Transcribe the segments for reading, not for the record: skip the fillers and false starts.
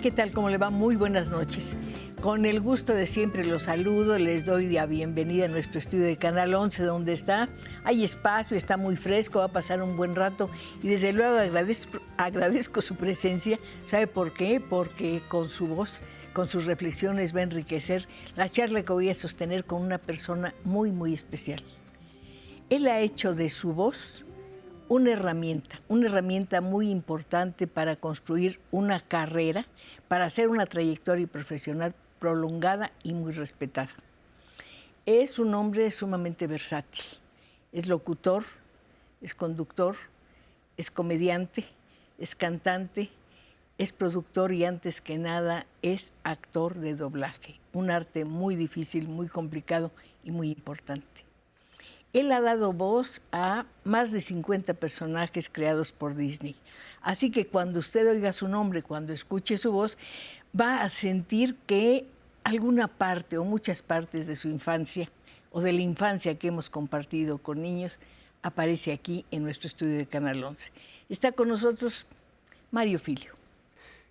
¿Qué tal? ¿Cómo le va? Muy buenas noches. Con el gusto de siempre los saludo, les doy la bienvenida a nuestro estudio de Canal 11, donde hay espacio, está muy fresco, va a pasar un buen rato y desde luego agradezco su presencia. ¿Sabe por qué? Porque con su voz, con sus reflexiones va a enriquecer la charla que voy a sostener con una persona muy, muy especial. Él ha hecho de su voz una herramienta muy importante para construir una carrera, para hacer una trayectoria profesional prolongada y muy respetada. Es un hombre sumamente versátil. Es locutor, es conductor, es comediante, es cantante, es productor y antes que nada es actor de doblaje. Un arte muy difícil, muy complicado y muy importante. Él ha dado voz a más de 50 personajes creados por Disney. Así que cuando usted oiga su nombre, cuando escuche su voz, va a sentir que alguna parte o muchas partes de su infancia o de la infancia que hemos compartido con niños aparece aquí en nuestro estudio de Canal 11. Está con nosotros Mario Filio.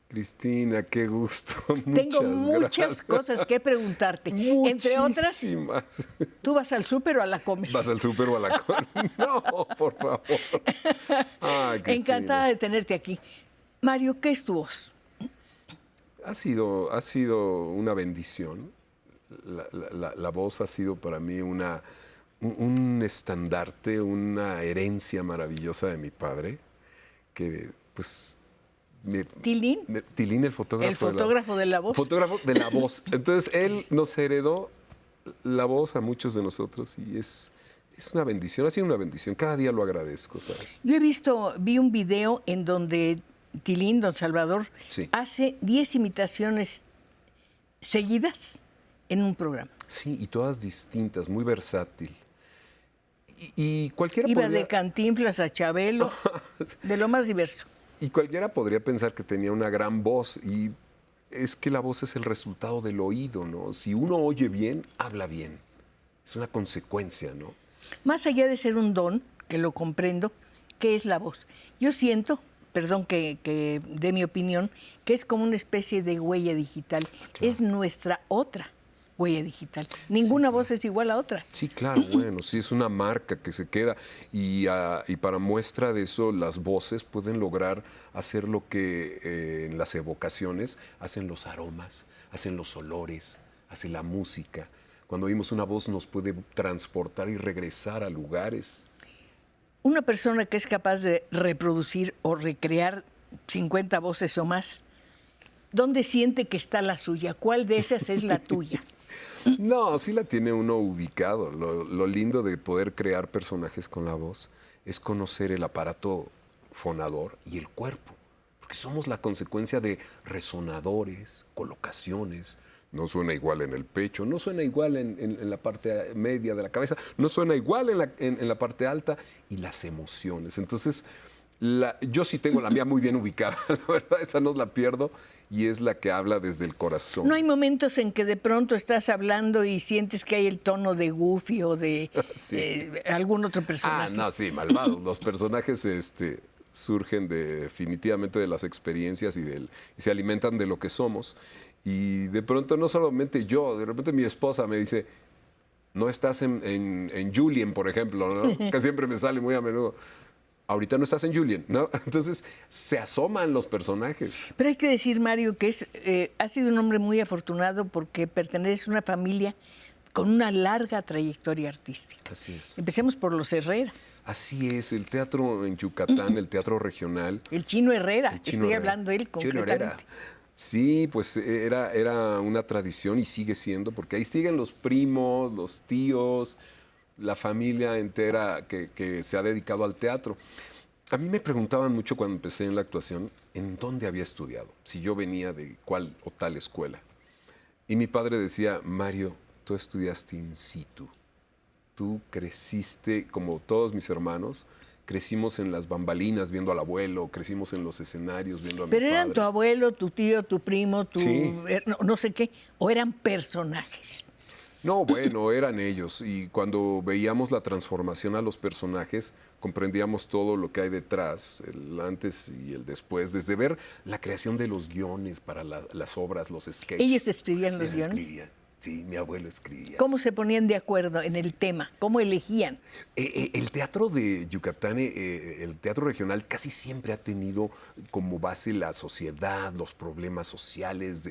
Cristina, qué gusto. Tengo muchas cosas que preguntarte. Entre otras, ¿tú vas al súper o a la Comer? ¿Vas al súper o a la Comer? No, por favor. Ay, encantada de tenerte aquí. Mario, ¿qué es tu voz? Ha sido una bendición. La voz ha sido para mí un estandarte, una herencia maravillosa de mi padre, que pues... ¿Tilín? Tilín, el fotógrafo. El fotógrafo de la voz. Fotógrafo de la voz. Entonces, él nos heredó la voz a muchos de nosotros y es una bendición, ha sido una bendición. Cada día lo agradezco, ¿sabes? Yo vi un video en donde Tilín, don Salvador, sí, hace 10 imitaciones seguidas en un programa. Sí, y todas distintas, muy versátil. Y cualquiera Iba podría... de Cantinflas a Chabelo, de lo más diverso. Y cualquiera podría pensar que tenía una gran voz y es que la voz es el resultado del oído, ¿no? Si uno oye bien, habla bien. Es una consecuencia, ¿no? Más allá de ser un don, que lo comprendo, ¿qué es la voz? Yo siento, perdón que dé mi opinión, que es como una especie de huella digital. Claro. Es nuestra otra huella digital. Ninguna voz es igual a otra. Sí, claro, bueno, sí, es una marca que se queda y para muestra de eso las voces pueden lograr hacer lo que en las evocaciones hacen los aromas, hacen los olores, hace la música. Cuando oímos una voz nos puede transportar y regresar a lugares. Una persona que es capaz de reproducir o recrear 50 voces o más, ¿dónde siente que está la suya? ¿Cuál de esas es la tuya? No, sí la tiene uno ubicado. Lo lindo de poder crear personajes con la voz es conocer el aparato fonador y el cuerpo, porque somos la consecuencia de resonadores, colocaciones. No suena igual en el pecho, no suena igual en la parte media de la cabeza, no suena igual en la parte alta y las emociones. Entonces, yo sí tengo la mía muy bien ubicada, la verdad, esa no la pierdo y es la que habla desde el corazón. ¿No hay momentos en que de pronto estás hablando y sientes que hay el tono de Goofy o de sí, algún otro personaje? No, sí, malvados. Los personajes surgen definitivamente de las experiencias y se alimentan de lo que somos. Y de pronto no solamente yo, de repente mi esposa me dice, no estás en Julien, por ejemplo, ¿no? Que siempre me sale muy a menudo. Ahorita no estás en Julien, ¿no? Entonces se asoman los personajes. Pero hay que decir, Mario, que ha sido un hombre muy afortunado porque pertenece a una familia con una larga trayectoria artística. Así es. Empecemos por los Herrera. Así es, el teatro en Yucatán, el teatro regional. El Chino Herrera, Estoy hablando de él concretamente. Herrera. Sí, pues era una tradición y sigue siendo, porque ahí siguen los primos, los tíos, la familia entera que se ha dedicado al teatro. A mí me preguntaban mucho cuando empecé en la actuación, ¿en dónde había estudiado? Si yo venía de cuál o tal escuela. Y mi padre decía, Mario, tú estudiaste in situ. Tú creciste, como todos mis hermanos, crecimos en las bambalinas viendo al abuelo, crecimos en los escenarios viendo a mi padre. Pero eran tu abuelo, tu tío, tu primo, sí, no sé qué, o eran personajes. No, bueno, eran ellos. Y cuando veíamos la transformación a los personajes, comprendíamos todo lo que hay detrás, el antes y el después, desde ver la creación de los guiones para las obras, los sketches. ¿Ellos escribían los Ellos guiones? escribían. Sí, mi abuelo escribía. ¿Cómo se ponían de acuerdo en el tema? ¿Cómo elegían? El teatro de Yucatán, el teatro regional, casi siempre ha tenido como base la sociedad, los problemas sociales,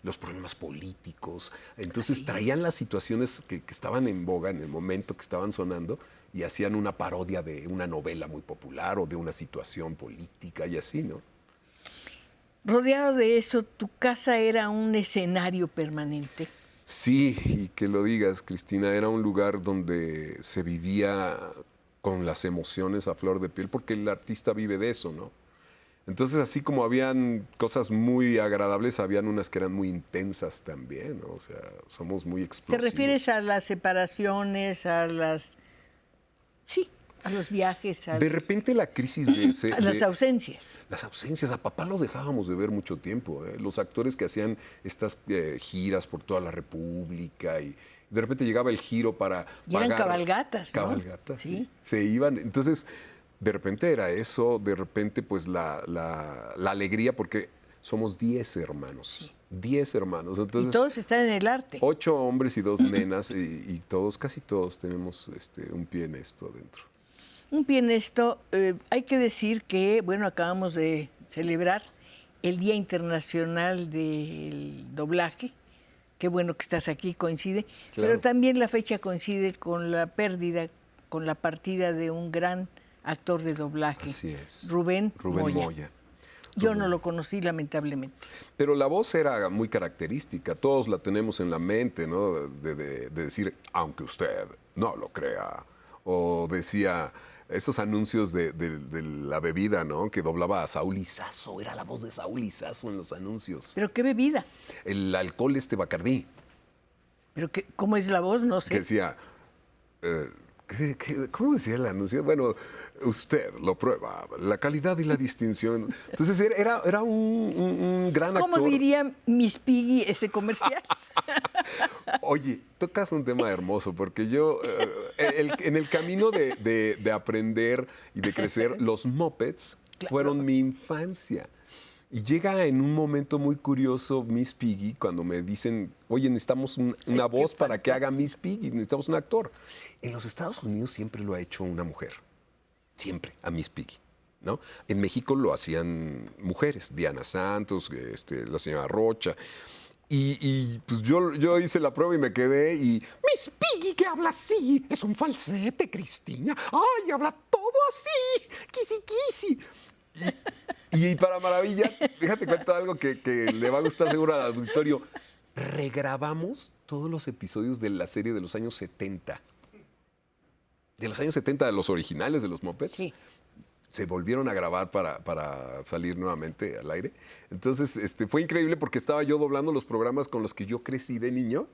los problemas políticos. Entonces traían las situaciones que estaban en boga en el momento que estaban sonando y hacían una parodia de una novela muy popular o de una situación política y así, ¿no? Rodeado de eso, ¿tu casa era un escenario permanente? Sí, y que lo digas, Cristina, era un lugar donde se vivía con las emociones a flor de piel, porque el artista vive de eso, ¿no? Entonces, así como habían cosas muy agradables, habían unas que eran muy intensas también, ¿no? O sea, somos muy ¿Te explosivos. refieres a las separaciones, a las... Sí, a los viajes, De repente la crisis de a las ausencias? las ausencias, a papá lo dejábamos de ver mucho tiempo. Los actores que hacían estas giras por toda la República y de repente llegaba el giro para Y eran pagar. cabalgatas, ¿no? Cabalgatas, Sí. sí. Se iban. Entonces, de repente era eso, de repente pues la alegría, porque somos 10 hermanos. 10 hermanos. Entonces, Y todos están en el arte. 8 hombres y 2 nenas y todos, casi todos tenemos un pie en esto dentro. Un pie en esto, hay que decir que, bueno, acabamos de celebrar el Día Internacional del Doblaje. Qué bueno que estás aquí, coincide. Claro. Pero también la fecha coincide con la pérdida, con la partida de un gran actor de doblaje. Así es. Rubén Moya. Moya. Yo no lo conocí, lamentablemente. Pero la voz era muy característica, todos la tenemos en la mente, ¿no? De decir, aunque usted no lo crea. O decía esos anuncios de la bebida, ¿no? Que doblaba a Saúl Izazo, era la voz de Saúl Izazo en los anuncios. ¿Pero qué bebida? El alcohol Bacardí, ¿Pero cómo es la voz? No que sé. decía, ¿cómo decía el anuncio? Bueno, usted lo prueba, la calidad y la distinción. Entonces era un gran actor. ¿Cómo diría Miss Piggy ese comercial? Oye, tocas un tema hermoso, porque yo, en el camino de aprender y de crecer, los Muppets fueron mi infancia. Y llega en un momento muy curioso Miss Piggy cuando me dicen, oye, necesitamos una voz para que haga Miss Piggy, necesitamos un actor. En los Estados Unidos siempre lo ha hecho una mujer, siempre, a Miss Piggy, ¿no? En México lo hacían mujeres, Diana Santos, la señora Rocha. Y pues yo hice la prueba y me quedé y... Miss Piggy que habla así, es un falsete, Cristina. ¡Ay, habla todo así! ¡Kisi, kisi! Y para maravilla, déjate cuento algo que le va a gustar seguro al auditorio. Regrabamos todos los episodios de la serie de los años 70. De los años 70, de los originales de los Muppets. Sí. Se volvieron a grabar para salir nuevamente al aire. Entonces, fue increíble porque estaba yo doblando los programas con los que yo crecí de niño.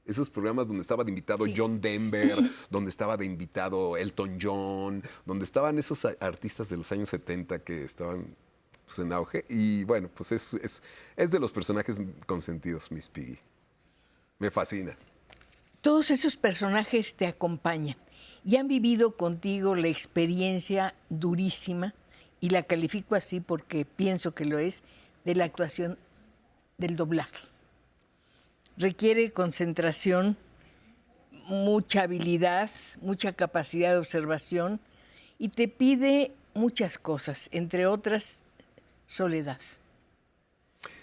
Esos programas donde estaba de invitado John Denver, donde estaba de invitado Elton John, donde estaban esos artistas de los años 70 que estaban pues, en auge. Y bueno, pues es de los personajes consentidos, Miss Piggy. Me fascina. Todos esos personajes te acompañan y han vivido contigo la experiencia durísima, y la califico así porque pienso que lo es, de la actuación del doblaje. Requiere concentración, mucha habilidad, mucha capacidad de observación y te pide muchas cosas, entre otras, soledad.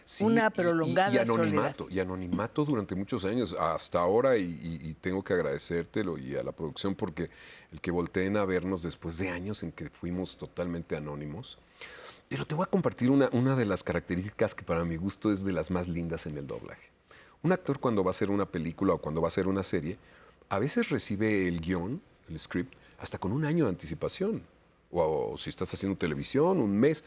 Sí, Una prolongada y anonimato, soledad. y anonimato durante muchos años, hasta ahora, y tengo que agradecértelo y a la producción porque el que volteen a vernos después de años en que fuimos totalmente anónimos. Pero te voy a compartir una de las características que para mi gusto es de las más lindas en el doblaje. Un actor cuando va a hacer una película o cuando va a hacer una serie, a veces recibe el guión, el script, hasta con un año de anticipación. O si estás haciendo televisión, un mes.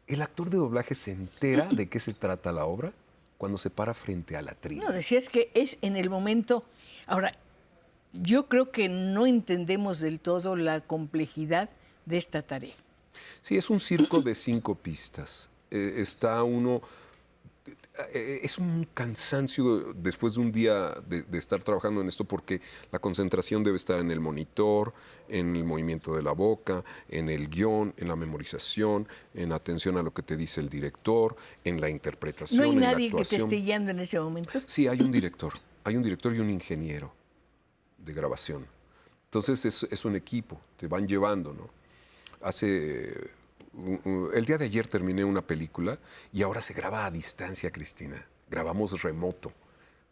El actor de doblaje se entera de qué se trata la obra cuando se para frente a la trina. No, decías que es en el momento. Ahora, yo creo que no entendemos del todo la complejidad de esta tarea. Sí, es un circo de 5 pistas. Está uno... Es un cansancio después de un día de estar trabajando en esto porque la concentración debe estar en el monitor, en el movimiento de la boca, en el guión, en la memorización, en atención a lo que te dice el director, en la interpretación, ¿No hay en la nadie que te actuación. esté guiando en ese momento? Sí, hay un director y un ingeniero de grabación. Entonces es un equipo, te van llevando, ¿no? El día de ayer terminé una película y ahora se graba a distancia, Cristina. Grabamos remoto.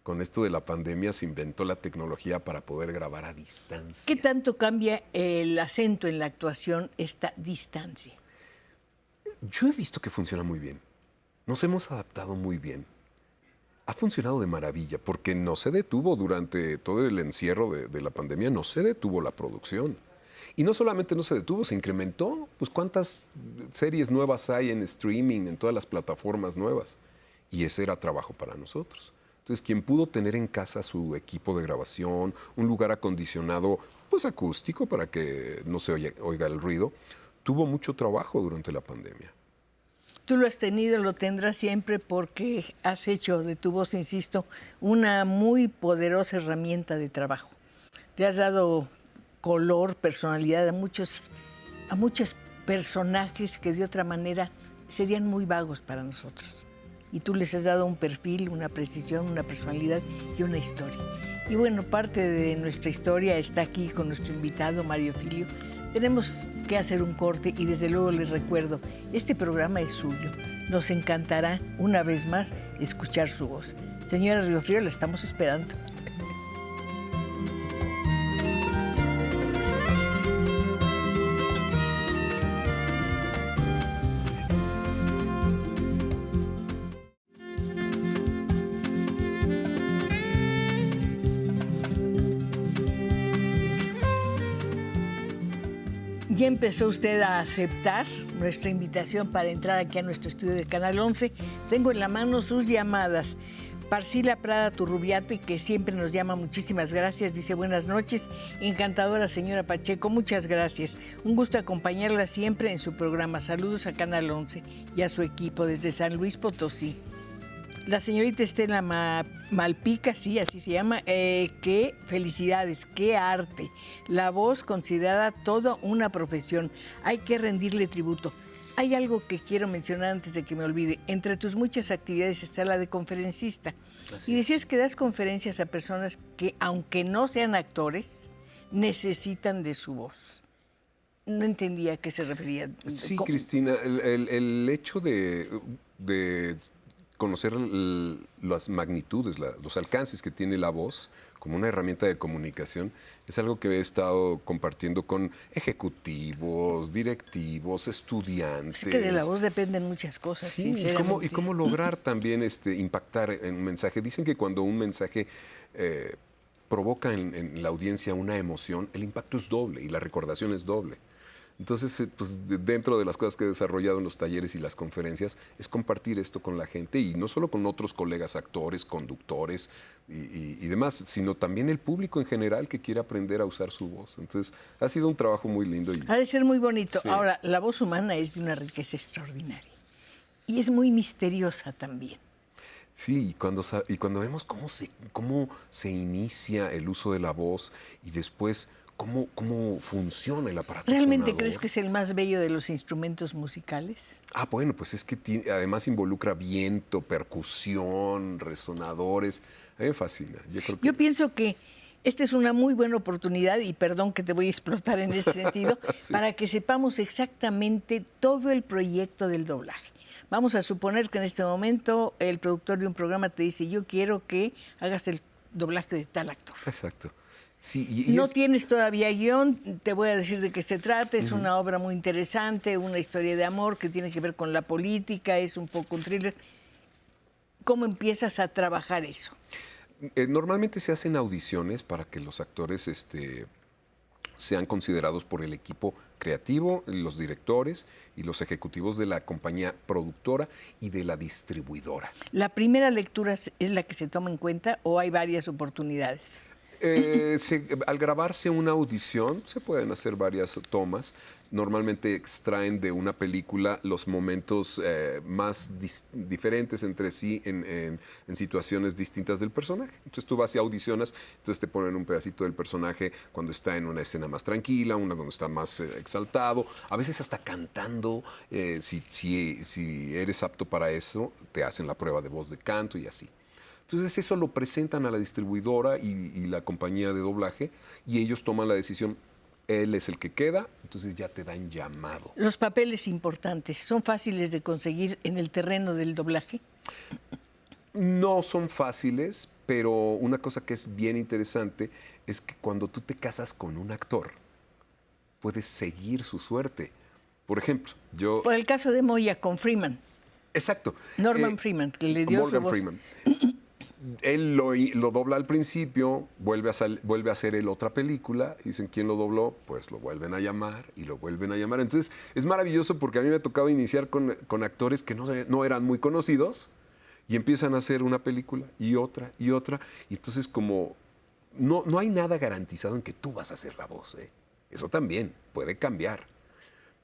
Con esto de la pandemia se inventó la tecnología para poder grabar a distancia. ¿Qué tanto cambia el acento en la actuación esta distancia? Yo he visto que funciona muy bien. Nos hemos adaptado muy bien. Ha funcionado de maravilla porque no se detuvo durante todo el encierro de la pandemia, no se detuvo la producción. Y no solamente no se detuvo, se incrementó. Pues cuántas series nuevas hay en streaming, en todas las plataformas nuevas. Y ese era trabajo para nosotros. Entonces, quien pudo tener en casa su equipo de grabación, un lugar acondicionado, pues acústico, para que no se oiga el ruido, tuvo mucho trabajo durante la pandemia. Tú lo has tenido, lo tendrás siempre porque has hecho de tu voz, insisto, una muy poderosa herramienta de trabajo. Te has dado color, personalidad a muchos personajes que de otra manera serían muy vagos para nosotros. Y tú les has dado un perfil, una precisión, una personalidad y una historia. Y bueno, parte de nuestra historia está aquí con nuestro invitado, Mario Filio. Tenemos que hacer un corte y desde luego les recuerdo, este programa es suyo. Nos encantará una vez más escuchar su voz. Señora Riofrío, la estamos esperando. Ya empezó usted a aceptar nuestra invitación para entrar aquí a nuestro estudio de Canal 11. Tengo en la mano sus llamadas. Parsila Prada Turrubiate, que siempre nos llama, muchísimas gracias. Dice, buenas noches, encantadora señora Pacheco, muchas gracias. Un gusto acompañarla siempre en su programa. Saludos a Canal 11 y a su equipo desde San Luis Potosí. La señorita Estela Malpica, sí, así se llama, qué felicidades, qué arte. La voz considerada toda una profesión. Hay que rendirle tributo. Hay algo que quiero mencionar antes de que me olvide. Entre tus muchas actividades está la de conferencista. Así y decías que das conferencias a personas que, aunque no sean actores, necesitan de su voz. No entendía a qué se refería. Sí, Cristina, el hecho de conocer las magnitudes, los alcances que tiene la voz como una herramienta de comunicación, es algo que he estado compartiendo con ejecutivos, directivos, estudiantes. Es que de la voz dependen muchas cosas, sí, y cómo lograr también impactar en un mensaje. Dicen que cuando un mensaje provoca en la audiencia una emoción, el impacto es doble y la recordación es doble. Entonces, pues, dentro de las cosas que he desarrollado en los talleres y las conferencias es compartir esto con la gente y no solo con otros colegas actores, conductores y demás, sino también el público en general que quiere aprender a usar su voz. Entonces, ha sido un trabajo muy lindo. Ha de ser muy bonito. Sí. Ahora, la voz humana es de una riqueza extraordinaria y es muy misteriosa también. Sí, y cuando vemos cómo se inicia el uso de la voz y después cómo funciona el aparato ¿Realmente fonador. crees que es el más bello de los instrumentos musicales? Bueno, pues es que además involucra viento, percusión, resonadores. A mí me fascina. Yo pienso que esta es una muy buena oportunidad, y perdón que te voy a explotar en ese sentido, sí, para que sepamos exactamente todo el proyecto del doblaje. Vamos a suponer que en este momento el productor de un programa te dice, yo quiero que hagas el doblaje de tal actor. Exacto. Sí, y no tienes todavía guión, te voy a decir de qué se trata, es una obra muy interesante, una historia de amor que tiene que ver con la política, es un poco un thriller. ¿Cómo empiezas a trabajar eso? Normalmente se hacen audiciones para que los actores sean considerados por el equipo creativo, los directores y los ejecutivos de la compañía productora y de la distribuidora. ¿La primera lectura es la que se toma en cuenta o hay varias oportunidades? Al grabarse una audición se pueden hacer varias tomas. Normalmente extraen de una película los momentos más diferentes entre sí en situaciones distintas del personaje. Entonces tú vas y audicionas, entonces te ponen un pedacito del personaje cuando está en una escena más tranquila, una donde está más exaltado, a veces hasta cantando. Si eres apto para eso, te hacen la prueba de voz de canto y así. Entonces eso lo presentan a la distribuidora y la compañía de doblaje y ellos toman la decisión. Él es el que queda, entonces ya te dan llamado. Los papeles importantes, ¿son fáciles de conseguir en el terreno del doblaje? No son fáciles, pero una cosa que es bien interesante es que cuando tú te casas con un actor, puedes seguir su suerte. Por ejemplo, yo... Por el caso de Moya con Freeman. Exacto. Norman Freeman, que le dio Morgan su voz. Freeman. Él lo dobla al principio, vuelve a hacer él otra película, y dicen quién lo dobló, pues lo vuelven a llamar y lo vuelven a llamar. Entonces es maravilloso porque a mí me ha tocado iniciar con actores que no eran muy conocidos y empiezan a hacer una película y otra y otra. Y entonces como no hay nada garantizado en que tú vas a hacer la voz. Eso también puede cambiar.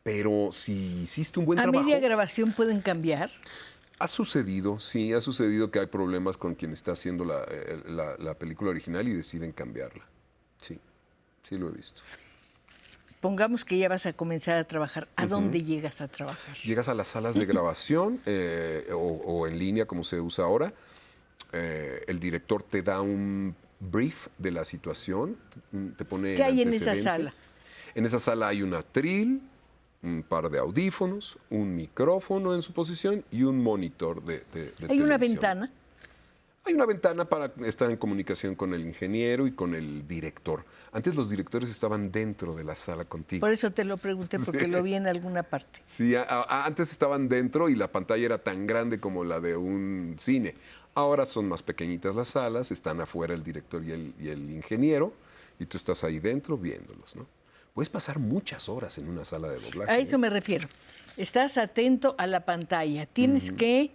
Pero si hiciste un buen trabajo... ¿A media grabación pueden cambiar? Ha sucedido, sí, ha sucedido que hay problemas con quien está haciendo la película original y deciden cambiarla. Sí, sí lo he visto. Pongamos que ya vas a comenzar a trabajar. ¿A dónde llegas a trabajar? Llegas a las salas de grabación o en línea, como se usa ahora. El director te da un brief de la situación, te pone ¿Qué hay en esa antecedente. sala? En esa sala hay un atril, un par de audífonos, un micrófono en su posición y un monitor de ¿Hay una televisión. ventana? Hay una ventana para estar en comunicación con el ingeniero y con el director. Antes los directores estaban dentro de la sala contigo. Por eso te lo pregunté, porque lo vi en alguna parte. Sí, antes estaban dentro y la pantalla era tan grande como la de un cine. Ahora son más pequeñitas las salas, están afuera el director y el ingeniero, y tú estás ahí dentro viéndolos, ¿no? Puedes pasar muchas horas en una sala de doblaje. A eso me refiero. Estás atento a la pantalla. Tienes que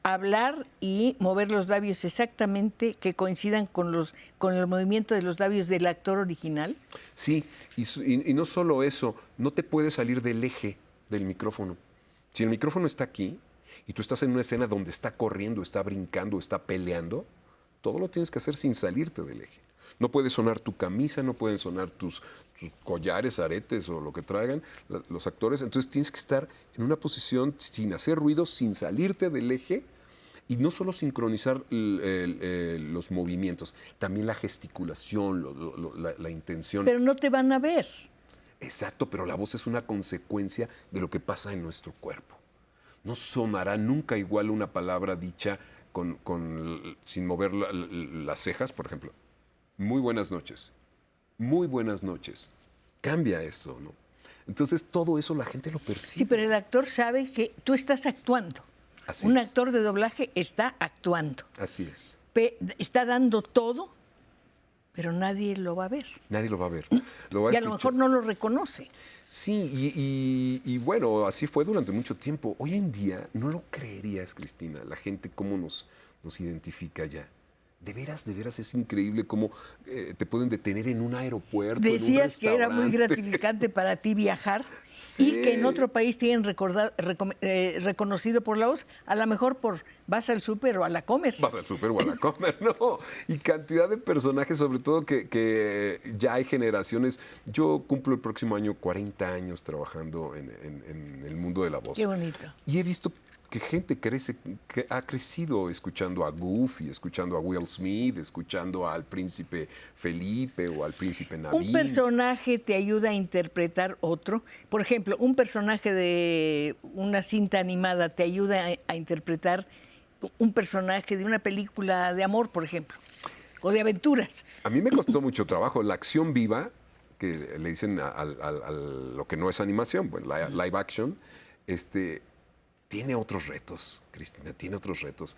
hablar y mover los labios exactamente que coincidan con el movimiento de los labios del actor original. Sí, y no solo eso, no te puedes salir del eje del micrófono. Si el micrófono está aquí y tú estás en una escena donde está corriendo, está brincando, está peleando, todo lo tienes que hacer sin salirte del eje. No puede sonar tu camisa, no pueden sonar tus collares, aretes o lo que traigan los actores. Entonces tienes que estar en una posición sin hacer ruido, sin salirte del eje. Y no solo sincronizar los movimientos, también la gesticulación, la intención. Pero no te van a ver. Exacto, pero la voz es una consecuencia de lo que pasa en nuestro cuerpo. No sonará nunca igual una palabra dicha sin mover las cejas, por ejemplo. Muy buenas noches. Muy buenas noches. Cambia eso, ¿no? Entonces todo eso la gente lo percibe. Sí, pero el actor sabe que tú estás actuando. Así Un es. actor de doblaje está actuando. Así es. Está dando todo, pero nadie lo va a ver. Nadie lo va a ver. Lo va a Y a lo escuchar. mejor no lo reconoce. Sí, y bueno, así fue durante mucho tiempo. Hoy en día, no lo creerías, Cristina, la gente cómo nos identifica ya. De veras es increíble cómo te pueden detener en un aeropuerto. Decías en un que era muy restaurante. gratificante para ti viajar Sí. y que en otro país tienen reconocido por la voz, a lo mejor por vas al súper o a la comer. Vas al súper o a la comer, ¿no? Y cantidad de personajes, sobre todo que ya hay generaciones. Yo cumplo el próximo año 40 años trabajando en el mundo de la voz. Qué bonito. Y he visto que gente que ha crecido escuchando a Goofy, escuchando a Will Smith, escuchando al príncipe Felipe o al príncipe Nabín. Un personaje te ayuda a interpretar otro. Por ejemplo, un personaje de una cinta animada te ayuda a interpretar un personaje de una película de amor, por ejemplo, o de aventuras. A mí me costó mucho trabajo. La acción viva, que le dicen a lo que no es animación, pues, live action, tiene otros retos, Cristina, tiene otros retos.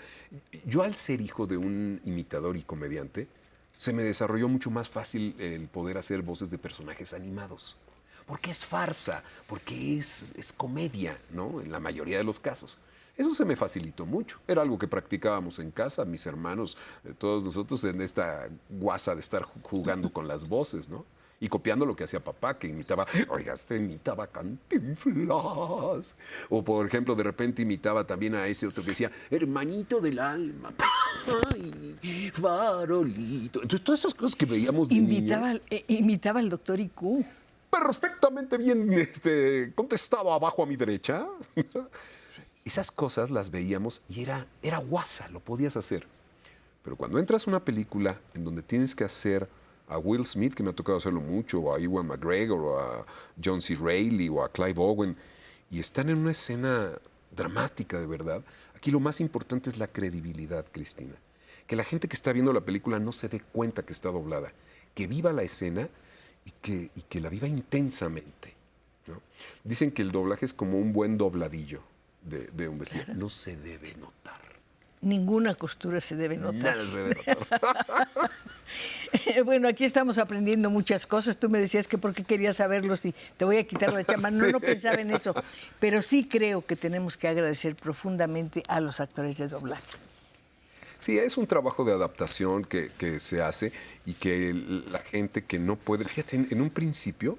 Yo, al ser hijo de un imitador y comediante, se me desarrolló mucho más fácil el poder hacer voces de personajes animados. Porque es farsa, porque es comedia, ¿no? En la mayoría de los casos. Eso se me facilitó mucho. Era algo que practicábamos en casa, mis hermanos, todos nosotros en esta guasa de estar jugando con las voces, ¿no? Y copiando lo que hacía papá, que imitaba, oiga, imitaba Cantinflas. O, por ejemplo, de repente imitaba también a ese otro que decía, hermanito del alma, ay, farolito. Entonces, todas esas cosas que veíamos de niños, Imitaba al doctor IQ. perfectamente bien contestado abajo a mi derecha. Esas cosas las veíamos y era guasa, lo podías hacer. Pero cuando entras a una película en donde tienes que hacer a Will Smith, que me ha tocado hacerlo mucho, o a Ewan McGregor, o a John C. Reilly, o a Clive Owen, y están en una escena dramática de verdad, aquí lo más importante es la credibilidad, Cristina. Que la gente que está viendo la película no se dé cuenta que está doblada, que viva la escena y que la viva intensamente, ¿no? Dicen que el doblaje es como un buen dobladillo de un vestido. Claro. No se debe notar. Ninguna costura se debe notar. Nada se debe notar. Bueno, aquí estamos aprendiendo muchas cosas. Tú me decías que por qué querías saberlo si te voy a quitar la chamba. No, Sí. no pensaba en eso. Pero sí creo que tenemos que agradecer profundamente a los actores de doblaje. Sí, es un trabajo de adaptación que se hace y que la gente que no puede... Fíjate, en un principio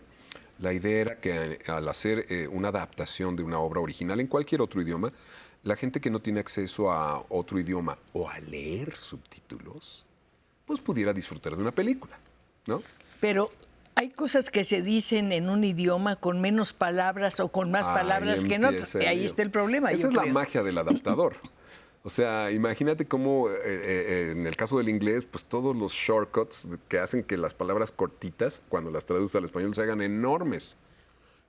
la idea era que al hacer una adaptación de una obra original en cualquier otro idioma, la gente que no tiene acceso a otro idioma o a leer subtítulos, pues pudiera disfrutar de una película, ¿no? Pero hay cosas que se dicen en un idioma con menos palabras o con más palabras que en otros. Ahí está el problema. Esa es la magia del adaptador. O sea, imagínate cómo en el caso del inglés, pues todos los shortcuts que hacen que las palabras cortitas, cuando las traduces al español, se hagan enormes.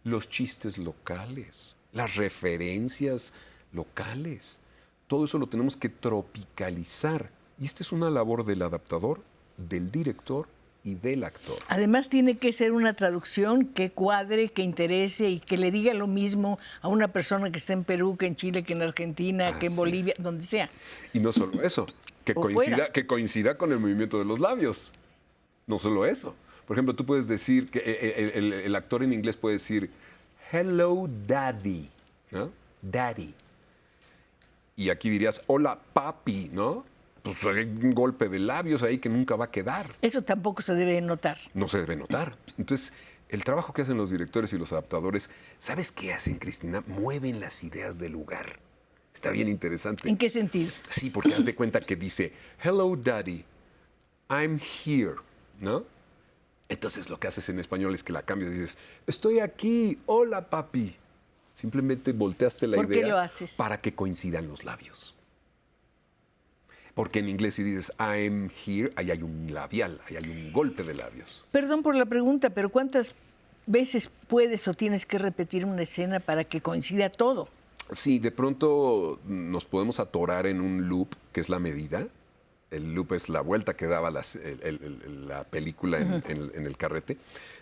Los chistes locales, las referencias locales, todo eso lo tenemos que tropicalizar. Y esta es una labor del adaptador, del director y del actor. Además tiene que ser una traducción que cuadre, que interese y que le diga lo mismo a una persona que está en Perú, que en Chile, que en Argentina, que en Bolivia, donde sea. Y no solo eso, que coincida con el movimiento de los labios. No solo eso. Por ejemplo, tú puedes decir, que el actor en inglés puede decir, hello daddy, ¿no? Daddy. Y aquí dirías, hola papi, ¿no? Pues hay un golpe de labios ahí que nunca va a quedar. Eso tampoco se debe notar. No se debe notar. Entonces, el trabajo que hacen los directores y los adaptadores, ¿sabes qué hacen, Cristina? Mueven las ideas del lugar. Está bien interesante. ¿En qué sentido? Sí, porque haz de cuenta que dice, hello daddy, I'm here, ¿no? Entonces lo que haces en español es que la cambias y dices, estoy aquí, hola papi. Simplemente volteaste la idea. ¿Por qué lo haces? Para que coincidan los labios. Porque en inglés si dices I'm here, ahí hay un labial, ahí hay un golpe de labios. Perdón por la pregunta, pero ¿cuántas veces puedes o tienes que repetir una escena para que coincida todo? Sí, de pronto nos podemos atorar en un loop, que es la medida. El loop es la vuelta que daba la película en el carrete.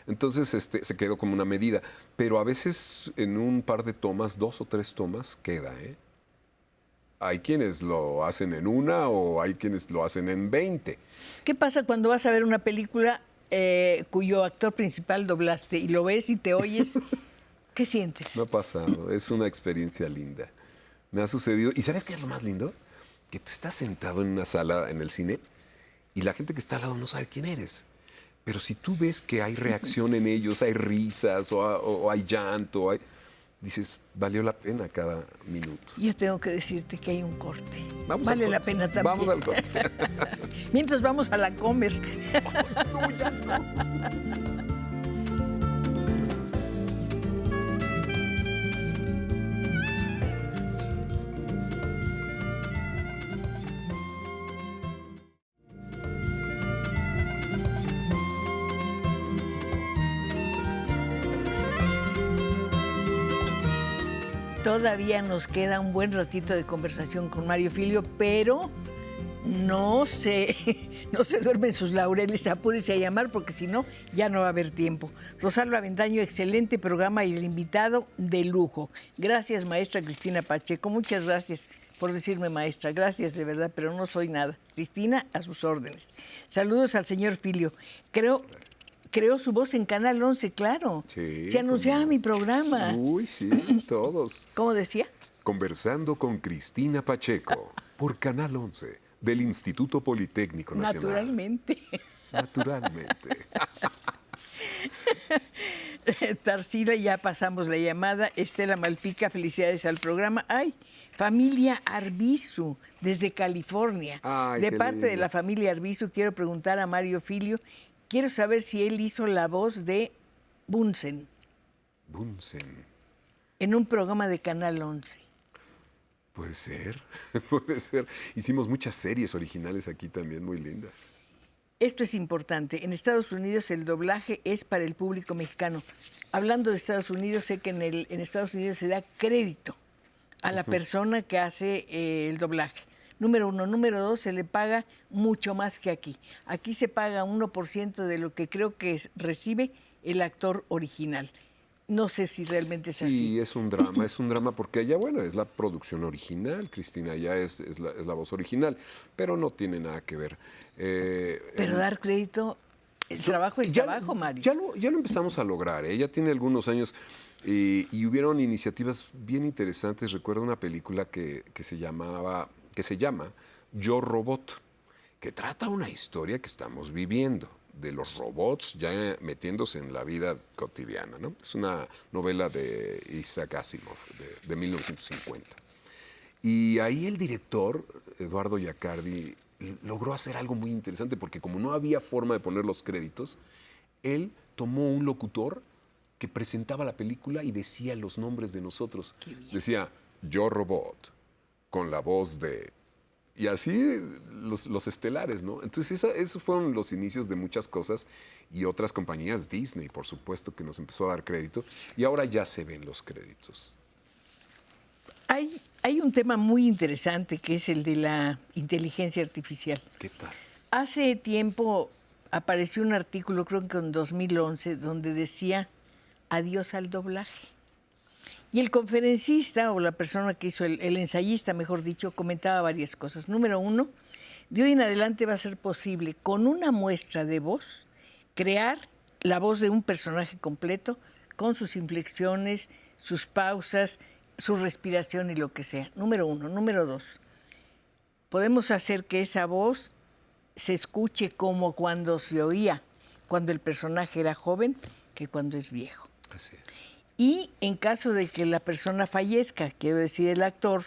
Entonces se quedó como una medida. Pero a veces en un par de tomas, 2 o 3 tomas, queda, ¿eh? Hay quienes lo hacen en una o hay quienes lo hacen en 20. ¿Qué pasa cuando vas a ver una película cuyo actor principal doblaste y lo ves y te oyes? ¿Qué sientes? Me ha pasado, es una experiencia linda. Me ha sucedido. ¿Y sabes qué es lo más lindo? Que tú estás sentado en una sala en el cine y la gente que está al lado no sabe quién eres. Pero si tú ves que hay reacción en ellos, hay risas o hay llanto, dices, valió la pena cada minuto. Yo tengo que decirte que hay un corte. Vamos vale al la corte. pena también. Vamos al corte. Mientras vamos a la comer. No, ya no. Todavía nos queda un buen ratito de conversación con Mario Filio, pero no se duermen sus laureles, apúrese a llamar porque si no, ya no va a haber tiempo. Rosalba Avendaño, excelente programa y el invitado de lujo. Gracias, maestra Cristina Pacheco, muchas gracias por decirme maestra, gracias de verdad, pero no soy nada. Cristina, a sus órdenes. Saludos al señor Filio. Creó su voz en Canal 11, claro. Sí, se anunciaba mi programa. Uy, sí, todos. ¿Cómo decía? Conversando con Cristina Pacheco por Canal 11 del Instituto Politécnico Nacional. Naturalmente. Naturalmente. Tarsila, ya pasamos la llamada. Estela Malpica, felicidades al programa. Ay, familia Arbizu, desde California. Ay, de qué parte de lindo. la familia Arbizu, quiero preguntar a Mario Filio, quiero saber si él hizo la voz de Bunsen Bunsen. en un programa de Canal 11. Puede ser, puede ser. Hicimos muchas series originales aquí también, muy lindas. Esto es importante. En Estados Unidos el doblaje es para el público mexicano. Hablando de Estados Unidos, sé que en Estados Unidos se da crédito a la persona que hace el doblaje. Número uno. Número dos, se le paga mucho más que aquí. Aquí se paga 1% de lo que creo que recibe el actor original. No sé si realmente es así. Sí, es un drama porque allá, bueno, es la producción original, Cristina, ya es la voz original, pero no tiene nada que ver. Pero dar crédito, el trabajo es trabajo, Mario. Ya lo empezamos a lograr, ¿eh? Ya tiene algunos años y hubieron iniciativas bien interesantes. Recuerdo una película que se llama Yo Robot, que trata una historia que estamos viviendo de los robots ya metiéndose en la vida cotidiana, ¿no? Es una novela de Isaac Asimov de 1950. Y ahí el director, Eduardo Yacardi, logró hacer algo muy interesante porque como no había forma de poner los créditos, él tomó un locutor que presentaba la película y decía los nombres de nosotros. Decía, Yo Robot, con la voz de... Y así los estelares, ¿no? Entonces esos fueron los inicios de muchas cosas y otras compañías, Disney, por supuesto, que nos empezó a dar crédito y ahora ya se ven los créditos. Hay un tema muy interesante que es el de la inteligencia artificial. ¿Qué tal? Hace tiempo apareció un artículo, creo que en 2011, donde decía adiós al doblaje. Y el conferencista, o la persona que hizo, el ensayista, mejor dicho, comentaba varias cosas. Número uno, de hoy en adelante va a ser posible, con una muestra de voz, crear la voz de un personaje completo, con sus inflexiones, sus pausas, su respiración y lo que sea. Número uno. Número dos, podemos hacer que esa voz se escuche como cuando se oía, cuando el personaje era joven, que cuando es viejo. Así es. Y en caso de que la persona fallezca, quiero decir el actor,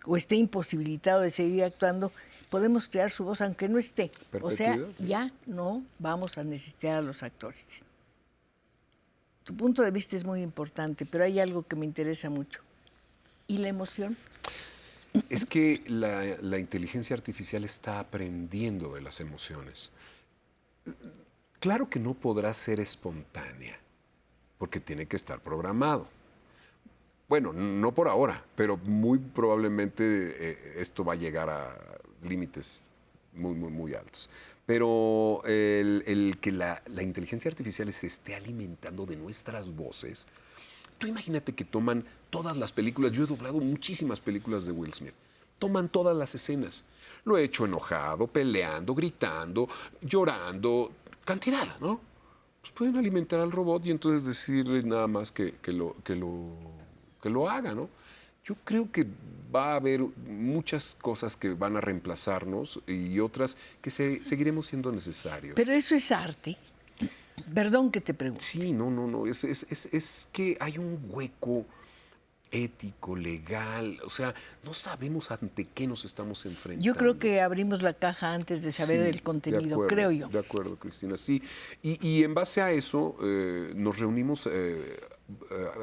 o esté imposibilitado de seguir actuando, podemos crear su voz aunque no esté. O sea, ya no vamos a necesitar a los actores. Tu punto de vista es muy importante, pero hay algo que me interesa mucho. ¿Y la emoción? Es que la inteligencia artificial está aprendiendo de las emociones. Claro que no podrá ser espontánea, porque tiene que estar programado. Bueno, no por ahora, pero muy probablemente esto va a llegar a límites muy, muy, muy altos. Pero el que la inteligencia artificial se esté alimentando de nuestras voces, tú imagínate que toman todas las películas, yo he doblado muchísimas películas de Will Smith, toman todas las escenas. Lo he hecho enojado, peleando, gritando, llorando, cantidad, ¿no? Pues pueden alimentar al robot y entonces decirle nada más que lo haga, ¿no? Yo creo que va a haber muchas cosas que van a reemplazarnos y otras que seguiremos siendo necesarios. Pero eso es arte. Perdón que te pregunte. Sí, no. Es que hay un hueco ético, legal, o sea, no sabemos ante qué nos estamos enfrentando. Yo creo que abrimos la caja antes de saber el contenido, acuerdo, creo yo. De acuerdo, Cristina, sí. Y en base a eso nos reunimos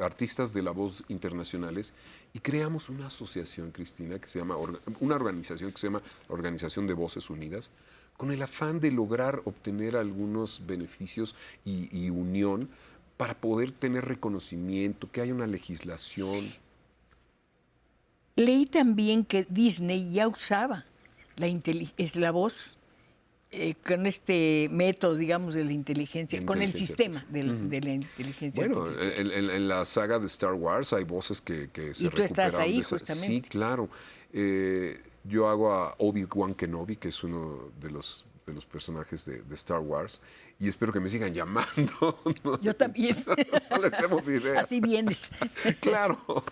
artistas de la voz internacionales y creamos una asociación, Cristina, que se llama, una organización que se llama Organización de Voces Unidas, con el afán de lograr obtener algunos beneficios y unión para poder tener reconocimiento, que haya una legislación. Leí también que Disney ya usaba la voz con este método, digamos, de la inteligencia, con el sistema de la inteligencia artificial. Bueno, en la saga de Star Wars hay voces que se recuperaron. Y tú estás ahí, justamente. Sí, claro. Yo hago a Obi-Wan Kenobi, que es uno de los de los personajes de Star Wars y espero que me sigan llamando. Yo también. No les hacemos ideas. Así vienes. Claro.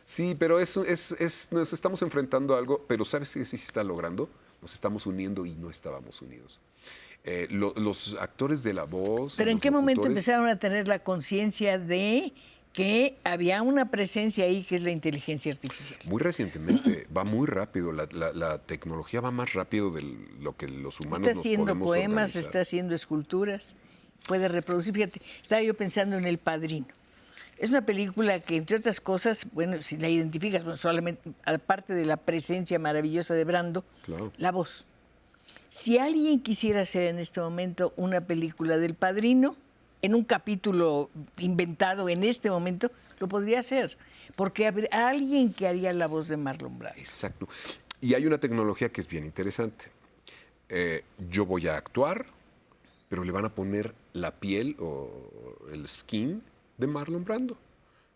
Sí, pero nos estamos enfrentando a algo, pero ¿sabes qué sí se está logrando? Nos estamos uniendo y no estábamos unidos. Los actores de la voz. Pero ¿en los qué momento locutores, empezaron a tener la conciencia de que había una presencia ahí que es la inteligencia artificial? Muy recientemente, va muy rápido, la tecnología va más rápido de lo que los humanos Está nos haciendo podemos poemas, organizar. está haciendo esculturas, puede reproducir. Fíjate, estaba yo pensando en El Padrino. Es una película que, entre otras cosas, bueno, si la identificas, bueno, solamente, aparte de la presencia maravillosa de Brando, Claro. la voz. Si alguien quisiera hacer en este momento una película del Padrino, en un capítulo inventado en este momento, lo podría hacer, porque habría alguien que haría la voz de Marlon Brando. Exacto. Y hay una tecnología que es bien interesante. Yo voy a actuar, pero le van a poner la piel o el skin de Marlon Brando.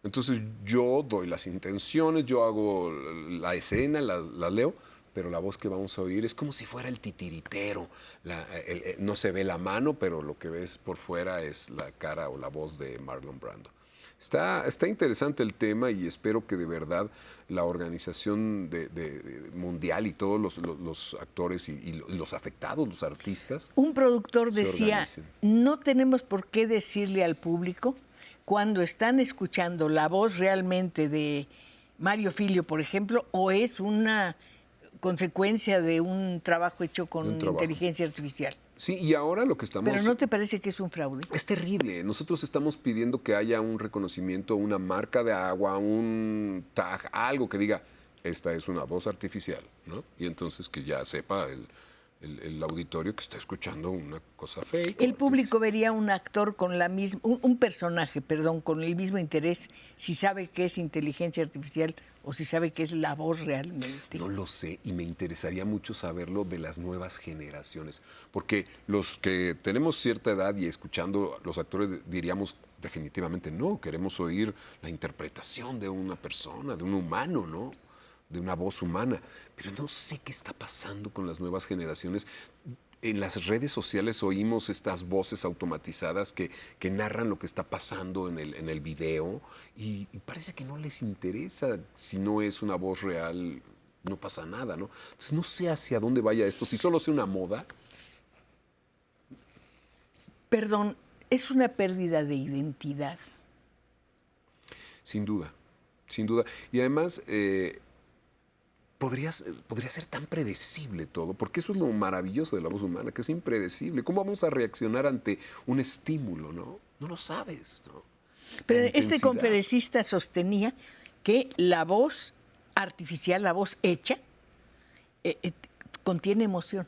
Entonces yo doy las intenciones, yo hago la escena, la leo, pero la voz que vamos a oír es como si fuera el titiritero. No se ve la mano, pero lo que ves por fuera es la cara o la voz de Marlon Brando. Está interesante el tema y espero que de verdad la organización mundial y todos los actores y los afectados, los artistas. Un productor se decía, organicen. no tenemos por qué decirle al público cuando están escuchando la voz realmente de Mario Filio, por ejemplo, o es una consecuencia de un trabajo hecho con De un trabajo. inteligencia artificial. Sí, y ahora lo que estamos... Pero ¿no te parece que es un fraude? Es terrible. Nosotros estamos pidiendo que haya un reconocimiento, una marca de agua, un tag, algo que diga, esta es una voz artificial, ¿no? Y entonces que ya sepa el auditorio que está escuchando una cosa fake. El público vería un actor con la misma, un personaje, perdón, con el mismo interés, si sabe que es inteligencia artificial o si sabe que es la voz realmente. No lo sé y me interesaría mucho saberlo de las nuevas generaciones, porque los que tenemos cierta edad y escuchando los actores diríamos definitivamente no, queremos oír la interpretación de una persona, de un humano, ¿no? De una voz humana, pero no sé qué está pasando con las nuevas generaciones. En las redes sociales oímos estas voces automatizadas que narran lo que está pasando en el video y parece que no les interesa si no es una voz real, no pasa nada, ¿no? Entonces no sé hacia dónde vaya esto, si solo es una moda. Perdón, es una pérdida de identidad. Sin duda, sin duda. Y además... podría ser tan predecible todo, porque eso es lo maravilloso de la voz humana, que es impredecible. ¿Cómo vamos a reaccionar ante un estímulo, no? No lo sabes, ¿no? Pero La este intensidad. conferencista sostenía que la voz artificial, la voz hecha, contiene emoción.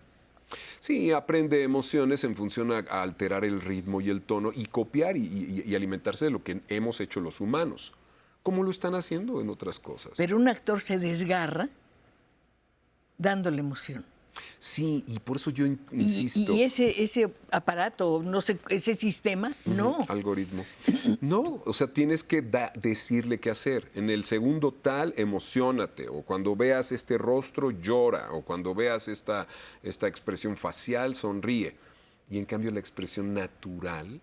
Sí, aprende emociones en función a alterar el ritmo y el tono y copiar y alimentarse de lo que hemos hecho los humanos, como lo están haciendo en otras cosas. Pero un actor se desgarra dándole emoción. Sí, y por eso yo insisto. Y ese aparato, no sé, ese sistema, no. Algoritmo. No, o sea, tienes que decirle qué hacer. En el segundo tal, emociónate. O cuando veas este rostro, llora. O cuando veas esta expresión facial, sonríe. Y en cambio la expresión natural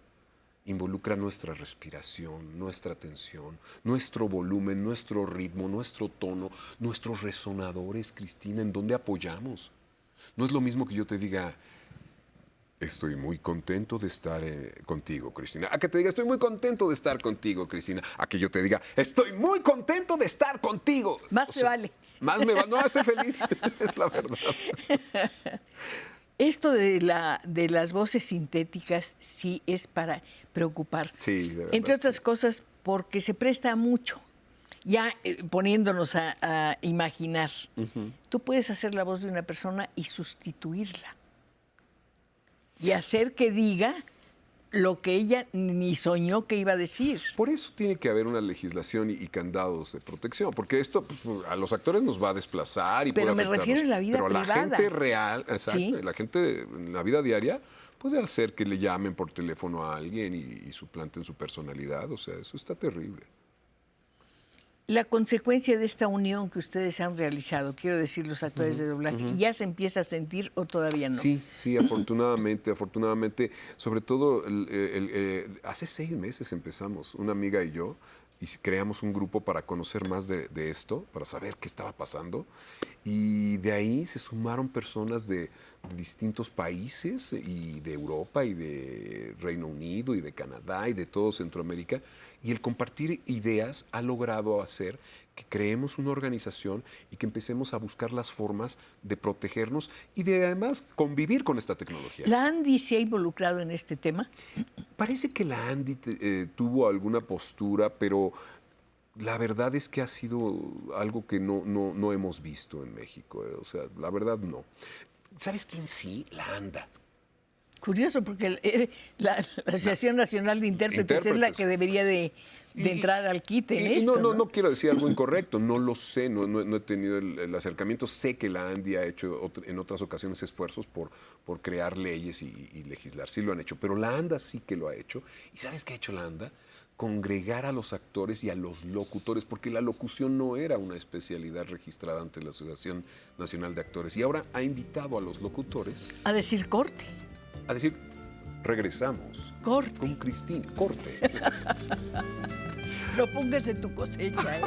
involucra nuestra respiración, nuestra atención, nuestro volumen, nuestro ritmo, nuestro tono, nuestros resonadores, Cristina, en donde apoyamos. No es lo mismo que yo te diga, estoy muy contento de estar contigo, Cristina. A que te diga, estoy muy contento de estar contigo, Cristina. A que yo te diga, estoy muy contento de estar contigo. Más te vale. Más me vale. No, estoy feliz. Es la verdad. Esto de las voces sintéticas sí es para preocupar. Sí, de verdad. Entre otras cosas, porque se presta mucho. Ya poniéndonos a imaginar, tú puedes hacer la voz de una persona y sustituirla. Y hacer que diga lo que ella ni soñó que iba a decir. Por eso tiene que haber una legislación y candados de protección, porque esto pues, a los actores nos va a desplazar y Pero puede me refiero en la vida Pero privada. la gente real, exacto, ¿Sí? La gente en la vida diaria puede hacer que le llamen por teléfono a alguien y suplanten su personalidad, o sea, eso está terrible. La consecuencia de esta unión que ustedes han realizado, quiero decir, los actores de doblaje, ¿ya se empieza a sentir o todavía no? Sí, sí, afortunadamente, sobre todo hace 6 meses empezamos, una amiga y yo, y creamos un grupo para conocer más de esto, para saber qué estaba pasando. Y de ahí se sumaron personas de distintos países, y de Europa, y de Reino Unido, y de Canadá, y de todo Centroamérica. Y el compartir ideas ha logrado hacer que creemos una organización y que empecemos a buscar las formas de protegernos y de además convivir con esta tecnología. ¿La Andy se ha involucrado en este tema? Parece que la Andy tuvo alguna postura, pero la verdad es que ha sido algo que no hemos visto en México. O sea, la verdad no. ¿Sabes quién sí? La ANDA. Curioso, porque la Asociación Nacional de Intérpretes es la que debería de entrar al quite en esto. No quiero decir algo incorrecto, no lo sé, no he tenido el acercamiento. Sé que la ANDI ha hecho en otras ocasiones esfuerzos por crear leyes y legislar, sí lo han hecho, pero la ANDA sí que lo ha hecho. ¿Y sabes qué ha hecho la ANDA? Congregar a los actores y a los locutores, porque la locución no era una especialidad registrada ante la Asociación Nacional de Actores. Y ahora ha invitado a los locutores a decir corte. A decir, regresamos. Corte. Con Cristina. Corte. No pongas en tu cosecha, ¿eh?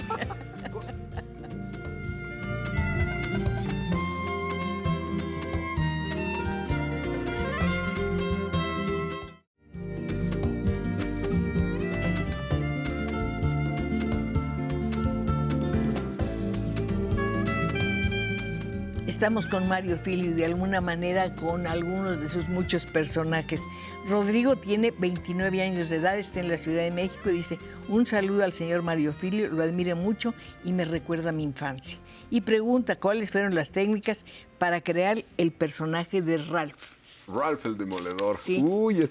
Estamos con Mario Filio y de alguna manera con algunos de sus muchos personajes. Rodrigo tiene 29 años de edad, está en la Ciudad de México y dice: un saludo al señor Mario Filio, lo admiro mucho y me recuerda a mi infancia. Y pregunta cuáles fueron las técnicas para crear el personaje de Ralph. Ralph el Demoledor. Sí. Uy,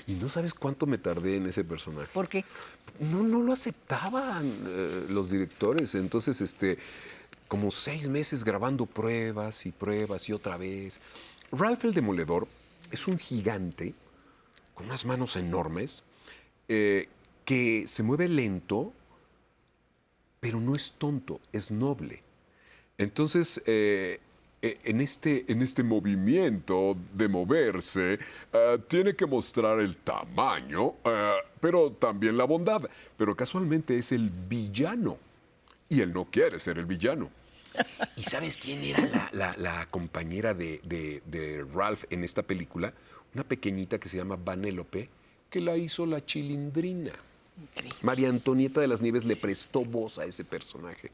y no sabes cuánto me tardé en ese personaje. ¿Por qué? No lo aceptaban los directores. Entonces, como 6 meses grabando pruebas y otra vez. Ralph el Demoledor es un gigante con unas manos enormes que se mueve lento, pero no es tonto, es noble. Entonces, en este movimiento de moverse, tiene que mostrar el tamaño, pero también la bondad. Pero casualmente es el villano. Y él no quiere ser el villano. ¿Y sabes quién era la compañera de Ralph en esta película? Una pequeñita que se llama Vanellope, que la hizo la Chilindrina. Increíble. María Antonieta de las Nieves le prestó voz a ese personaje.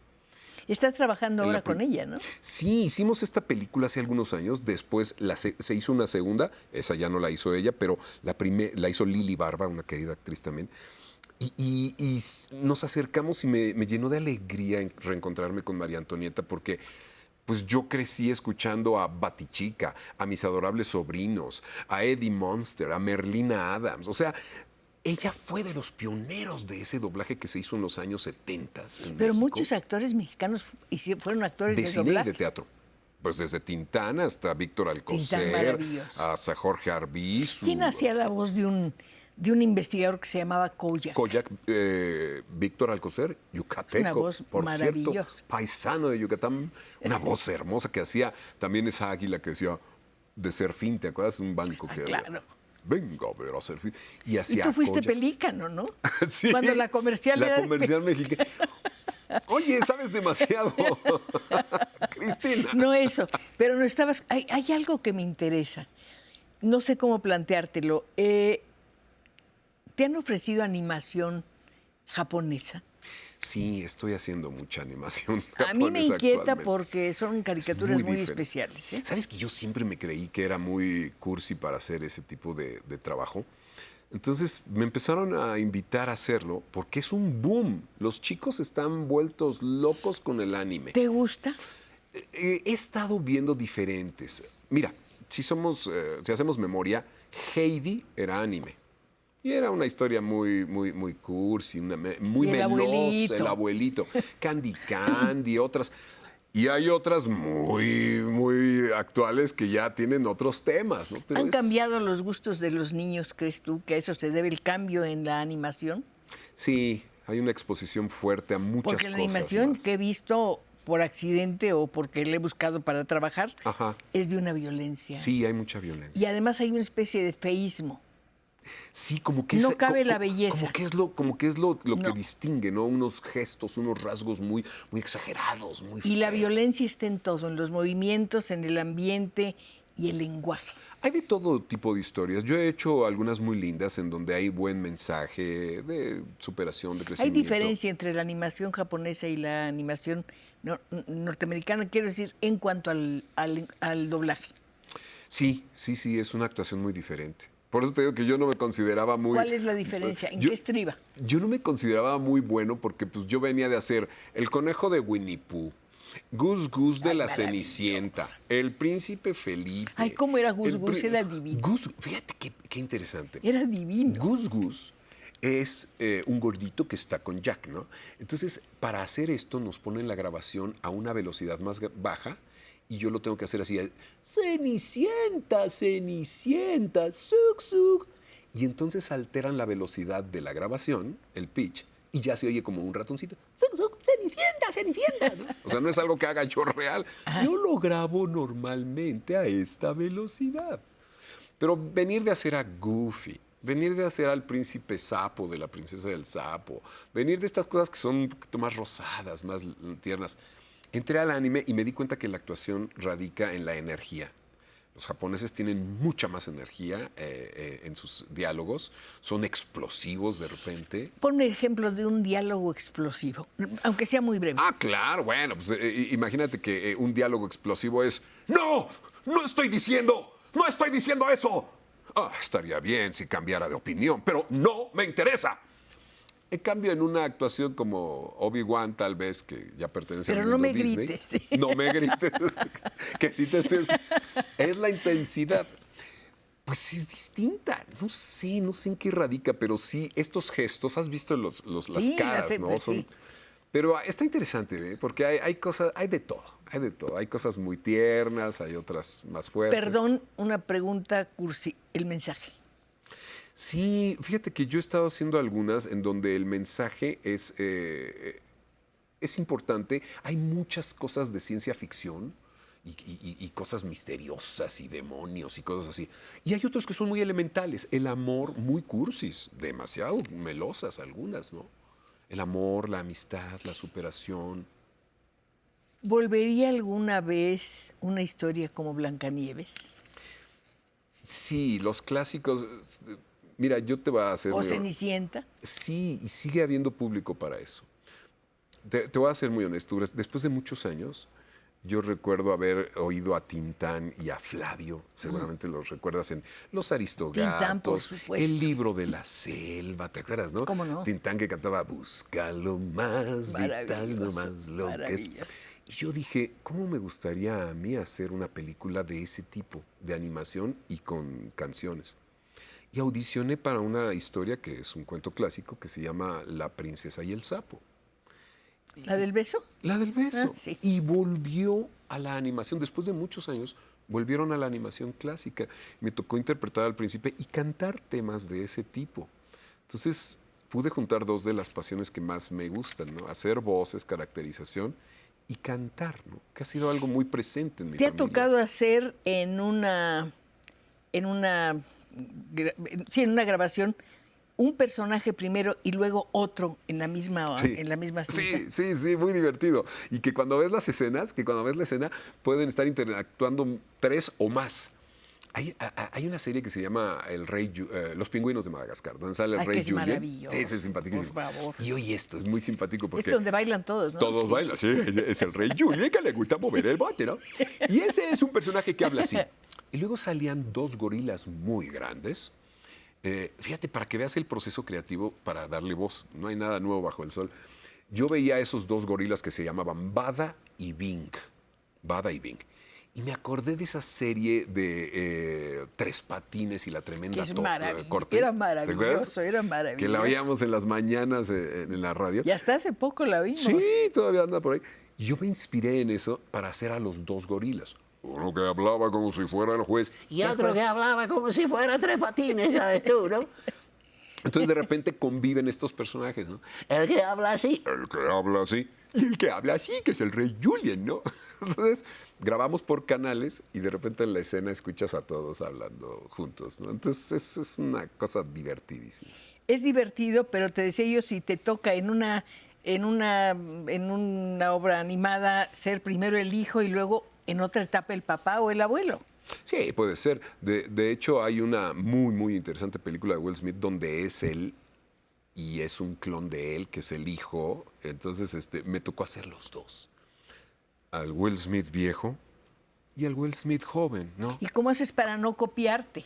Estás trabajando ahora con ella, ¿no? Sí, hicimos esta película hace algunos años. Después se hizo una segunda. Esa ya no la hizo ella, pero la hizo Lili Barba, una querida actriz también. Y nos acercamos y me llenó de alegría reencontrarme con María Antonieta, porque pues yo crecí escuchando a Batichica, a mis adorables sobrinos, a Eddie Munster, a Merlina Adams. O sea, ella fue de los pioneros de ese doblaje que se hizo en los años 70 en Pero México. muchos actores mexicanos fueron actores de cine doblaje. y de teatro. Pues desde Tintán hasta Víctor Alcocer, maravilloso. hasta Jorge Arbizu. ¿Quién hacía la voz de un investigador que se llamaba Kojak? Kojak, Víctor Alcocer, yucateco, Una voz por maravillosa. cierto, paisano de Yucatán, una voz hermosa que hacía también esa águila que decía de Serfín, ¿te acuerdas? Un banco que claro. había. Venga a ver a Serfín. Y Y tú fuiste pelícano, ¿no? Sí, Cuando la comercial la era comercial mexicana. Oye, sabes demasiado, Cristina. No eso, pero no estabas... Hay algo que me interesa. No sé cómo planteártelo. ¿Te han ofrecido animación japonesa? Sí, estoy haciendo mucha animación A mí me inquieta actualmente. porque son caricaturas muy diferente. especiales, ¿eh? ¿Sabes que yo siempre me creí que era muy cursi para hacer ese tipo de trabajo? Entonces me empezaron a invitar a hacerlo porque es un boom. Los chicos están vueltos locos con el anime. ¿Te gusta? He estado viendo diferentes. Mira, si hacemos memoria, Heidi era anime. Y era una historia muy cursi, muy Y el melosa, abuelito. el abuelito. Candy, otras. Y hay otras muy actuales que ya tienen otros temas, ¿no? Pero ¿Han cambiado los gustos de los niños, crees tú, que a eso se debe el cambio en la animación? Sí, Hay una exposición fuerte a muchas Porque la cosas animación más. que he visto por accidente o porque la he buscado para trabajar Ajá. es de una violencia. Sí, hay mucha Y violencia. además hay una especie de feísmo. Sí, como que No es, cabe la belleza. como que es lo que No. distingue, ¿no? Unos gestos, unos rasgos muy, muy exagerados, muy Y la feos. violencia está en todo, en los movimientos, en el ambiente y el lenguaje. Hay de todo tipo de historias. Yo he hecho algunas muy lindas en donde hay buen mensaje de superación, de Hay crecimiento. diferencia entre la animación japonesa y la animación norteamericana, quiero decir, en cuanto al doblaje. Sí, es una actuación muy diferente. Por eso te digo que yo no me consideraba muy... ¿Cuál es la diferencia? ¿En Yo- qué estriba? Yo no me consideraba muy bueno porque pues, yo venía de hacer El conejo de Winnie Pooh, Gus Gus de Ay, la maravillosa. Cenicienta, El príncipe Felipe. Ay, ¿cómo era Gus el Gus? pri- Era divino. Gus, fíjate qué interesante. Era divino. Gus Gus es un gordito que está con Jack, ¿no? Entonces, para hacer esto nos ponen la grabación a una velocidad más baja y yo lo tengo que hacer así. Cenicienta, Cenicienta, suk, suk. Y entonces alteran la velocidad de la grabación, el pitch, y ya se oye como un ratoncito. Suk, suk, Cenicienta, Cenicienta. ¿no? O sea, no es algo que haga yo real. Yo lo grabo normalmente a esta velocidad. Pero venir de hacer a Goofy, venir de hacer al príncipe sapo, de la princesa del sapo, venir de estas cosas que son un poquito más rosadas, más tiernas. Entré al anime y me di cuenta que la actuación radica en la energía. Los japoneses tienen mucha más energía en sus diálogos, son explosivos de repente. Ponme ejemplos de un diálogo explosivo, aunque sea muy breve. Ah, claro, bueno, pues imagínate que un diálogo explosivo es ¡No! ¡No estoy diciendo! ¡No estoy diciendo eso! Ah, estaría bien si cambiara de opinión, pero no me interesa. En cambio, en una actuación como Obi-Wan, tal vez, que ya pertenece Pero al no mundo me Disney. grites, sí. No me grites. Que sí te estoy... Es la intensidad. Pues es distinta. No sé en qué radica, pero sí, estos gestos, has visto las Sí, caras, las he- ¿no? sí. Pero está interesante, ¿eh? Porque hay cosas, hay de todo, hay de todo. Hay cosas muy tiernas, hay otras más fuertes. Perdón, una pregunta cursi, el mensaje. Sí, fíjate que yo he estado haciendo algunas en donde el mensaje es importante. Hay muchas cosas de ciencia ficción y cosas misteriosas y demonios y cosas así. Y hay otros que son muy elementales. El amor, muy cursis, demasiado melosas algunas, ¿no? El amor, la amistad, la superación. ¿Volvería alguna vez una historia como Blancanieves? Sí, los clásicos. Mira, yo te voy a hacer... ¿O Cenicienta? Sí, y sigue habiendo público para eso. Te voy a ser muy honesto. Después de muchos años, yo recuerdo haber oído a Tintán y a Flavio. Seguramente los recuerdas en Los Aristogatos. Tintán, por supuesto. El libro de la selva, ¿te acuerdas, no? ¿Cómo no? Tintán que cantaba Busca lo más vital, lo Maravilloso, más lo que es. maravilloso. Y yo dije, ¿cómo me gustaría a mí hacer una película de ese tipo, de animación y con canciones? Y audicioné para una historia que es un cuento clásico que se llama La princesa y el sapo. ¿La del beso? La del beso. Ah, sí. Y volvió a la animación. Después de muchos años, volvieron a la animación clásica. Me tocó interpretar al príncipe y cantar temas de ese tipo. Entonces, pude juntar dos de las pasiones que más me gustan, ¿no? Hacer voces, caracterización y cantar, ¿no? Que ha sido algo muy presente en mi ¿Te ha familia. tocado hacer en una grabación un personaje primero y luego otro en la misma cinta? Sí, muy divertido. Y que cuando ves las escenas, la escena, pueden estar interactuando tres o más. Hay una serie que se llama Los Pingüinos de Madagascar, donde sale el Ay, Rey que es Julien. maravilloso, Sí, es simpaticísimo. por favor. Y oye esto, es muy simpático porque... Es donde bailan todos, ¿no? Todos Sí. bailan, sí. Es el Rey Julien que le gusta mover el bote, ¿no? Y ese es un personaje que habla así. Y luego salían dos gorilas muy grandes. Fíjate, para que veas el proceso creativo para darle voz. No hay nada nuevo bajo el sol. Yo veía a esos dos gorilas que se llamaban Bada y Bing. Bada y Bing. Y me acordé de esa serie de Tres Patines y la Tremenda Que es maravilloso. Corte. Era ¿Te acuerdas? maravilloso, era maravilloso. Que la oíamos en las mañanas en la radio. Y hasta hace poco la vimos. Sí, todavía anda por ahí. Y yo me inspiré en eso para hacer a los dos gorilas. Uno que hablaba como si fuera el juez Y otro que hablaba como si fuera Tres Patines, ¿sabes tú, no? Entonces de repente conviven estos personajes, ¿no? El que habla así. El que habla así. Y el que habla así, que es el rey Julien, ¿no? Entonces grabamos por canales y de repente en la escena escuchas a todos hablando juntos, ¿no? Entonces es una cosa divertidísima. Es divertido, pero te decía yo, si te toca en una obra animada ser primero el hijo y luego en otra etapa el papá o el abuelo. Sí, puede ser. De hecho, hay una muy interesante película de Will Smith donde es él y es un clon de él, que es el hijo. Entonces me tocó hacer los dos. Al Will Smith viejo y al Will Smith joven, ¿no? ¿Y cómo haces para no copiarte?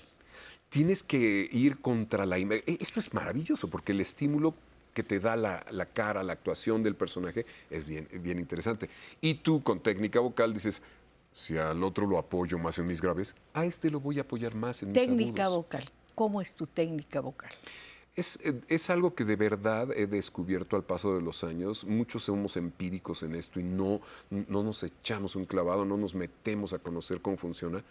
Tienes que ir contra la imagen. Esto es maravilloso porque el estímulo que te da la cara, la actuación del personaje es bien interesante. Y tú con técnica vocal dices, si al otro lo apoyo más en mis graves, a este lo voy a apoyar más en mis agudos. Técnica vocal. ¿Cómo es tu técnica vocal? Es algo que de verdad he descubierto al paso de los años. Muchos somos empíricos en esto y no nos echamos un clavado, no nos metemos a conocer cómo funciona.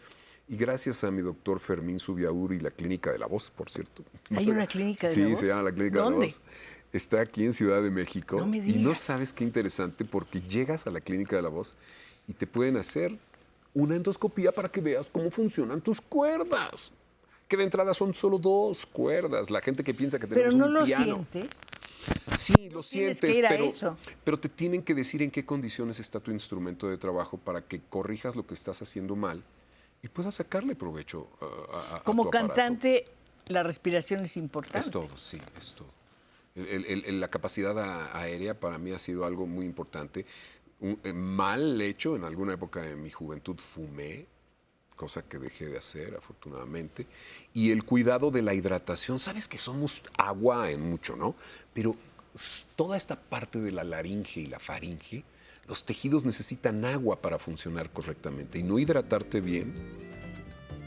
Y gracias a mi doctor Fermín Subiaur y la Clínica de la Voz, por cierto. ¿Hay una clínica de la voz? Sí, se llama la Clínica de la Voz. Está aquí en Ciudad de México. No me y digas. no sabes qué interesante porque llegas a la Clínica de la Voz y te pueden hacer una endoscopía para que veas cómo funcionan tus cuerdas. Que de entrada son solo 2 cuerdas. La gente que piensa que tenemos Pero no un lo piano. sientes. Sí, lo Tienes sientes, que ir a eso. pero te tienen que decir en qué condiciones está tu instrumento de trabajo para que corrijas lo que estás haciendo mal y puedas sacarle provecho a Como tu aparato. cantante, la respiración es importante. Es todo, sí, es todo. La capacidad aérea para mí ha sido algo muy importante. Mal hecho, en alguna época de mi juventud fumé, cosa que dejé de hacer, afortunadamente. Y el cuidado de la hidratación. Sabes que somos agua en mucho, ¿no? Pero toda esta parte de la laringe y la faringe, los tejidos necesitan agua para funcionar correctamente. Y no hidratarte bien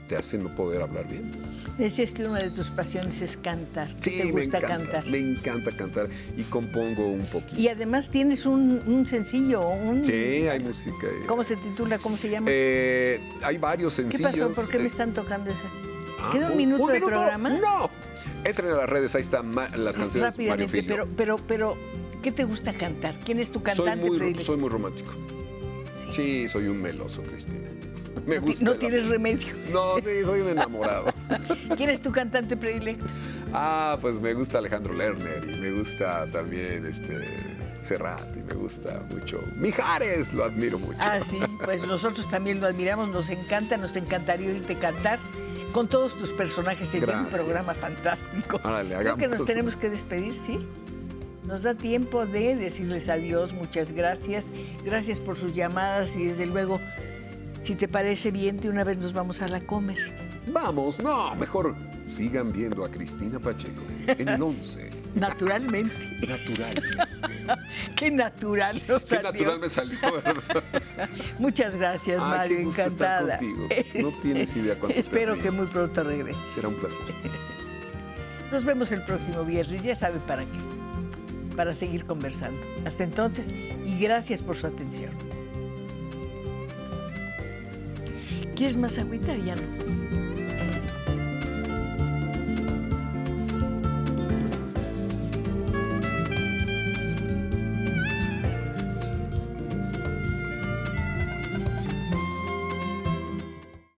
te hace no poder hablar bien. Decías que una de tus pasiones es cantar. Sí, ¿Te gusta me encanta, cantar? Me encanta cantar y compongo un poquito. Y además tienes un sencillo. Sí, hay música. ¿Cómo se titula? ¿Cómo se llama? Hay varios ¿Qué sencillos. pasó? ¿Por qué me están tocando ese? Ah, ¿Queda un minuto de programa? No. Entren a las redes, ahí están las canciones de Mario Rápidamente, Filio. pero, ¿qué te gusta cantar? ¿Quién es tu cantante predilecto? Soy muy romántico. Sí, soy un meloso, Cristina. Me gusta. No tienes remedio. No, sí, soy un enamorado. ¿Quién es tu cantante predilecto? Pues me gusta Alejandro Lerner y me gusta también Serrat y me gusta mucho Mijares, lo admiro mucho. Sí, pues nosotros también lo admiramos, nos encantaría oírte cantar con todos tus personajes. Sería un programa fantástico. Órale, Creo que nos hagamos. tenemos que despedir, ¿sí? Nos da tiempo de decirles adiós, muchas gracias. Gracias por sus llamadas y desde luego, si te parece bien, de una vez nos vamos a la comer. Vamos, no, mejor sigan viendo a Cristina Pacheco en el 11. Naturalmente. Natural. Qué natural nos Qué salió. natural me salió, ¿verdad? Muchas gracias, Mario, qué gusto encantada. estar contigo. No tienes idea cuánto Espero te que admiro. muy pronto regreses. Será un placer. Nos vemos el próximo viernes, ya sabe para qué, para seguir conversando. Hasta entonces, y gracias por su atención. ¿Quieres más agüita o ya no?